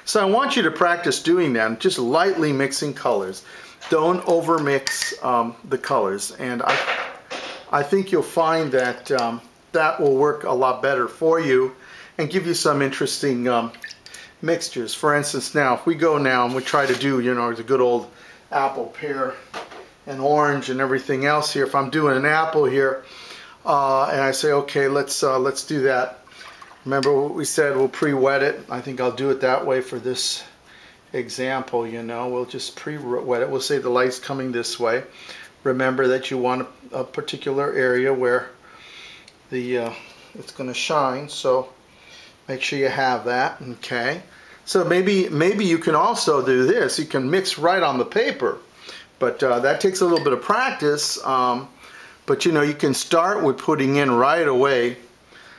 So I want you to practice doing that, just lightly mixing colors. Don't over mix the colors, and I think you'll find that that will work a lot better for you and give you some interesting mixtures. For instance, now if we go now and we try to do, you know, the good old apple, pear, and orange and everything else here. If I'm doing an apple here and I say, okay, let's do that. Remember what we said, we'll pre-wet it. I think I'll do it that way for this example, you know. We'll just pre-wet it. We'll say the light's coming this way. Remember that you want a particular area where the it's going to shine, so make sure you have that. Okay, so maybe you can also do this. You can mix right on the paper, but that takes a little bit of practice. But you know, you can start with putting in right away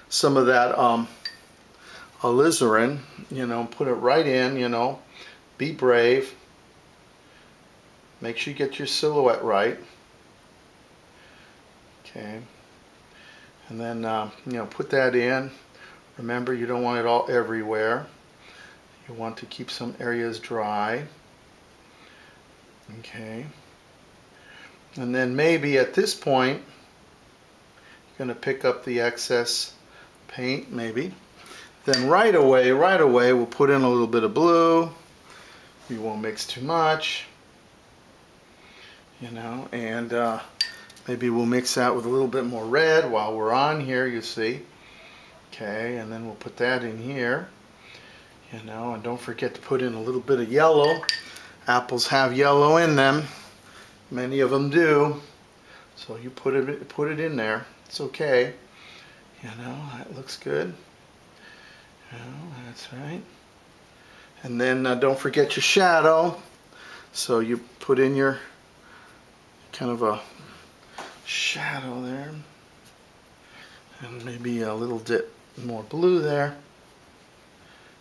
some of that alizarin, you know, put it right in, you know, be brave. Make sure you get your silhouette right. Okay, and then you know, put that in. Remember, you don't want it all everywhere. You want to keep some areas dry. Okay, and then maybe at this point you're going to pick up the excess paint, maybe. Then right away we'll put in a little bit of blue. We won't mix too much, you know, and maybe we'll mix that with a little bit more red while we're on here, you see. Okay, and then we'll put that in here, you know, and don't forget to put in a little bit of yellow. Apples have yellow in them, many of them do, so you put it in there. It's okay, you know, that looks good. Oh, that's right. And then don't forget your shadow. So you put in your kind of a shadow there, and maybe a little bit more blue there.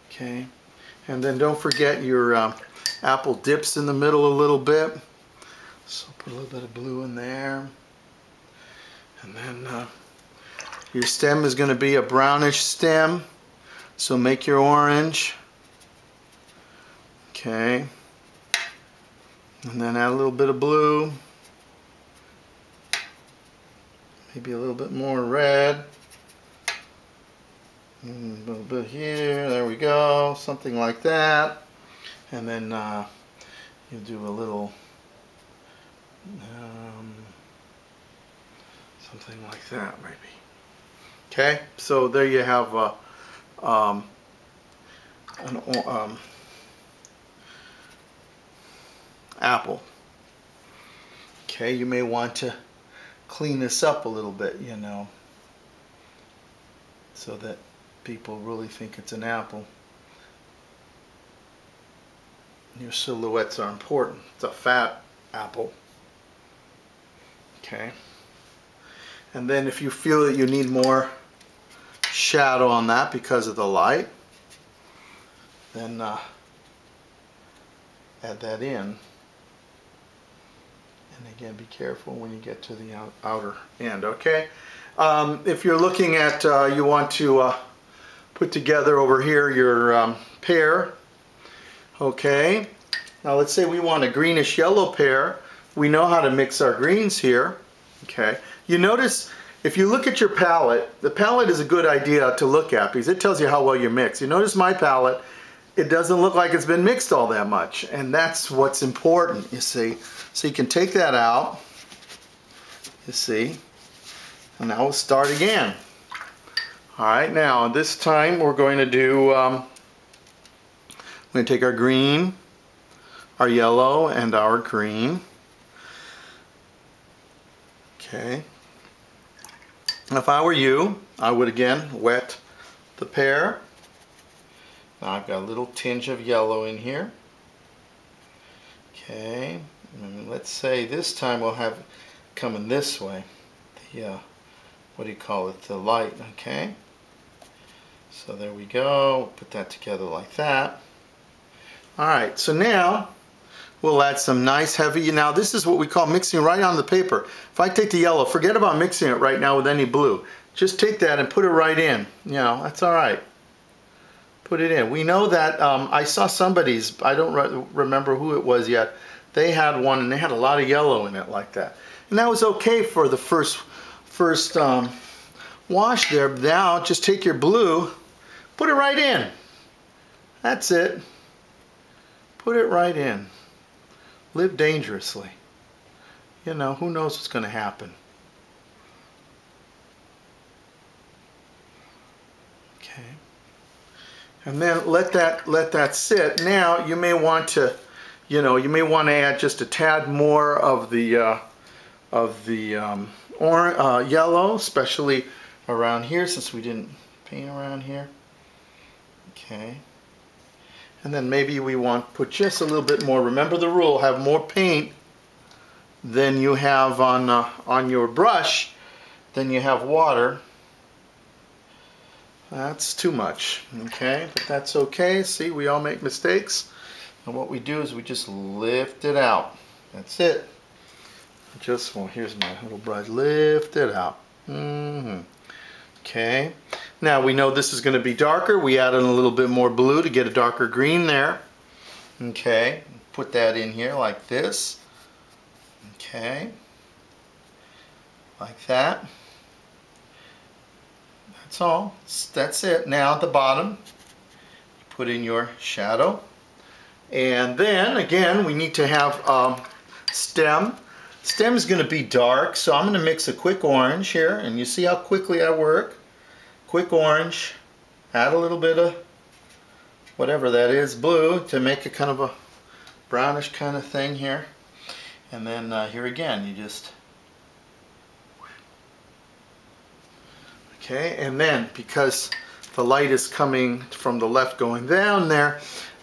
Okay, and then don't forget your apple dips in the middle a little bit. So put a little bit of blue in there, and then your stem is going to be a brownish stem. So make your orange. Okay. And then add a little bit of blue. Maybe a little bit more red. A little bit here. There we go. Something like that. And then you do a little something like that maybe. Okay. So there you have apple. Okay, you may want to clean this up a little bit, you know, so that people really think it's an apple. Your silhouettes are important. It's a fat apple. Okay, and then if you feel that you need more shadow on that because of the light, then add that in. And again, be careful when you get to the outer end. Okay, if you're looking at you want to put together over here your pear. Okay, now let's say we want a greenish yellow pear. We know how to mix our greens here. Okay, you notice if you look at your palette, the palette is a good idea to look at because it tells you how well you mix. You notice my palette, it doesn't look like it's been mixed all that much, and that's what's important, you see. So you can take that out, you see, and now we'll start again. Alright, now this time we're going to do, we're going to take our green, our yellow, and our green. Okay. If I were you, I would again wet the pear. Now I've got a little tinge of yellow in here. Okay, and let's say this time we'll have coming this way. The what do you call it? The light. Okay. So there we go. Put that together like that. All right. So now we'll add some nice heavy. Now this is what we call mixing right on the paper. If I take the yellow, forget about mixing it right now with any blue. Just take that and put it right in. You know, that's all right. put it in. We know that I saw somebody's, I don't remember who it was yet, they had one and they had a lot of yellow in it like that. And that was okay for the first wash there. Now just take your blue, put it right in. That's it. Put it right in. Live dangerously. You know, who knows what's going to happen. Okay. And then let that sit. Now you may want to, you know, you may want to add just a tad more of the yellow, especially around here, since we didn't paint around here. Okay. And then maybe we want to put just a little bit more. Remember the rule: have more paint than you have on your brush than you have water. That's too much, okay? But that's okay. See, we all make mistakes. And what we do is we just lift it out. That's it. Just, well, here's my little brush. Lift it out. Okay. Now we know this is going to be darker. We added a little bit more blue to get a darker green there. Okay. Put that in here like this. Okay. Like that. That's all. That's it. Now at the bottom, put in your shadow. And then again, we need to have stem. Stem is going to be dark, so I'm going to mix a quick orange here, and you see how quickly I work. Quick orange, add a little bit of whatever that is, blue, to make a kind of a brownish kind of thing here. And then here again, you just, okay, and then because the light is coming from the left going down there,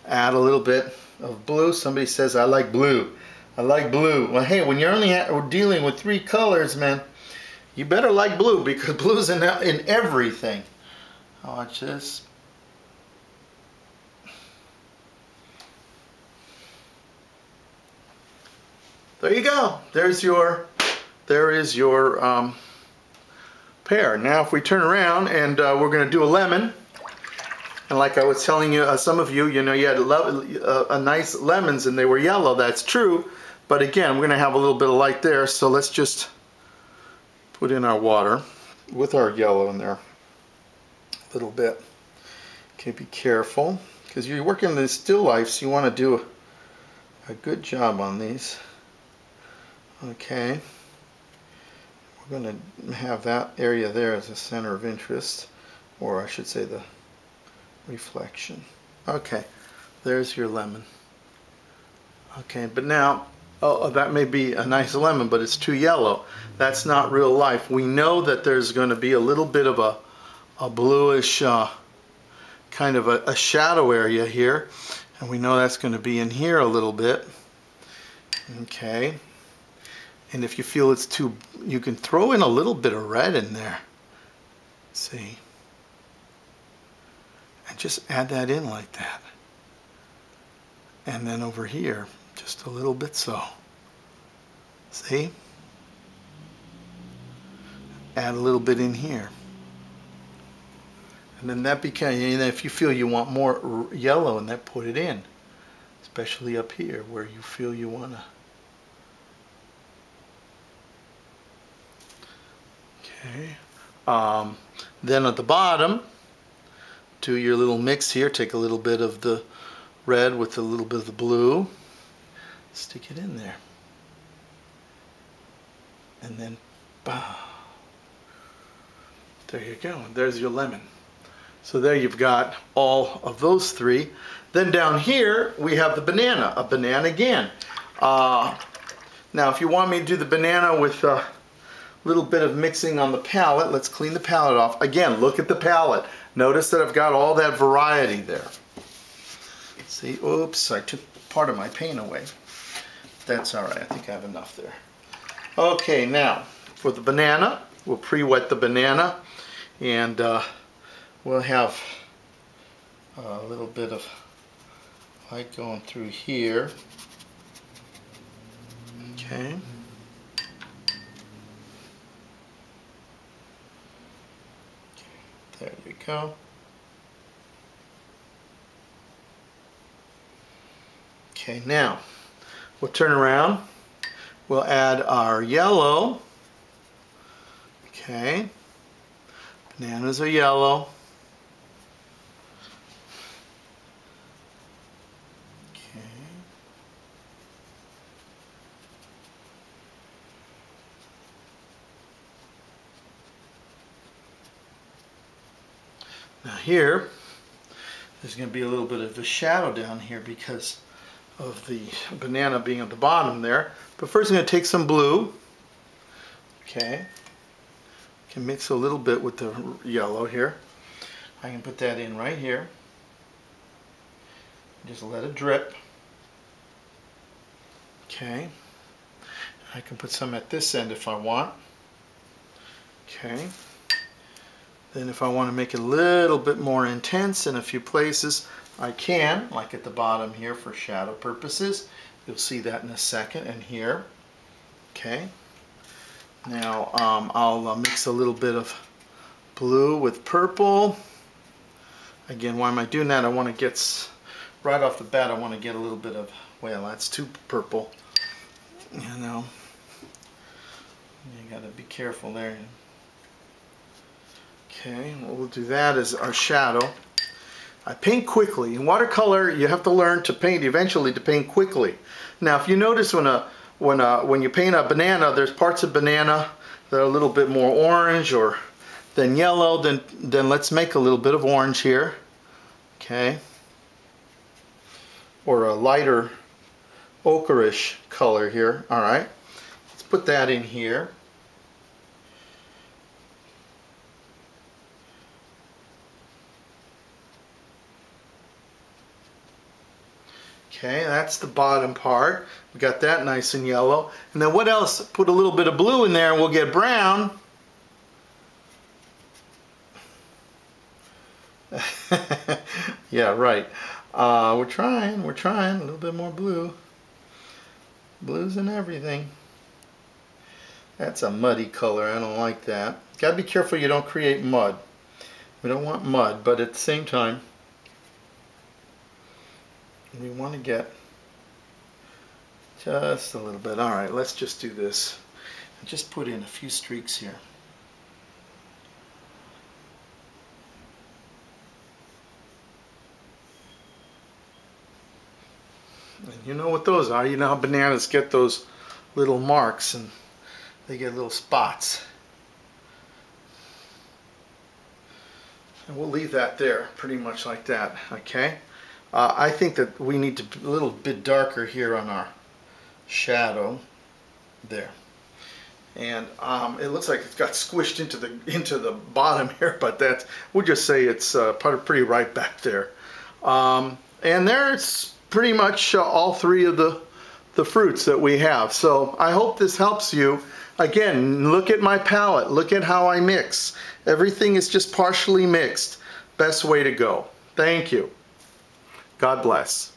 add a little bit of blue. Somebody says, I like blue. I like blue. Well, hey, when you're only dealing with 3 colors, man, you better like blue, because blue's in everything. Watch this. There you go. There is your pear. Now if we turn around and we're going to do a lemon. And like I was telling you, some of you, you know, you had a nice lemons and they were yellow. That's true. But again, we're going to have a little bit of light there. So let's just put in our water with our yellow in there a little bit. Okay, be careful, because you're working in the still life, so you want to do a good job on these. Okay. We're going to have that area there as a center of interest, or I should say the reflection. Okay, there's your lemon. Okay, but now, oh, that may be a nice lemon, but it's too yellow. That's not real life. We know that there's going to be a little bit of a bluish kind of a shadow area here, and we know that's going to be in here a little bit. Okay, and if you feel it's too, you can throw in a little bit of red in there. See? And just add that in like that. And then over here, just a little bit so. See? Add a little bit in here. And then that becomes, and if you feel you want more yellow in that, put it in. Especially up here where you feel you want to. Okay. Then at the bottom, do your little mix here. Take a little bit of the red with a little bit of the blue. Stick it in there. And then, bah. There you go. There's your lemon. So there you've got all of those 3. Then down here we have the banana. A banana again. Now if you want me to do the banana with a little bit of mixing on the palette, let's clean the palette off. Again, look at the palette. Notice that I've got all that variety there. See, oops, I took part of my paint away. That's all right, I think I have enough there. Okay, now for the banana, we'll pre-wet the banana, and we'll have a little bit of light going through here. Okay. There you go. Okay, now we'll turn around. We'll add our yellow. Okay, bananas are yellow. Okay. Now here, there's going to be a little bit of a shadow down here because of the banana being at the bottom there. But first I'm going to take some blue. Okay. Can mix a little bit with the yellow here. I can put that in right here. Just let it drip. Okay. I can put some at this end if I want. Okay. Then if I want to make it a little bit more intense in a few places, I can, like at the bottom here for shadow purposes. You'll see that in a second, and here. Okay. Now I'll mix a little bit of blue with purple. Again, why am I doing that? I want to get, right off the bat, I want to get a little bit of, well, that's too purple. You know, you got to be careful there. Okay, what we'll do that is our shadow. I paint quickly. In watercolor, you have to learn to paint eventually to paint quickly. Now, if you notice when you paint a banana, there's parts of banana that are a little bit more orange or than yellow. Then let's make a little bit of orange here. Okay, or a lighter ochreish color here. All right, let's put that in here. Okay, that's the bottom part. We got that nice and yellow. And then what else? Put a little bit of blue in there and we'll get brown. Yeah, right. We're trying a little bit more blue. Blues and everything. That's a muddy color. I don't like that. Gotta be careful you don't create mud. We don't want mud, but at the same time, we want to get just a little bit. All right, let's just do this. Just put in a few streaks here. And you know what those are. You know how bananas get those little marks and they get little spots. And we'll leave that there pretty much like that, okay? I think that we need to be a little bit darker here on our shadow there, and it looks like it's got squished into the bottom here, but that's, we'll just say it's pretty right back there. And there's pretty much all three of the fruits that we have. So I hope this helps you. Again, look at my palette. Look at how I mix. Everything is just partially mixed. Best way to go. Thank you. God bless.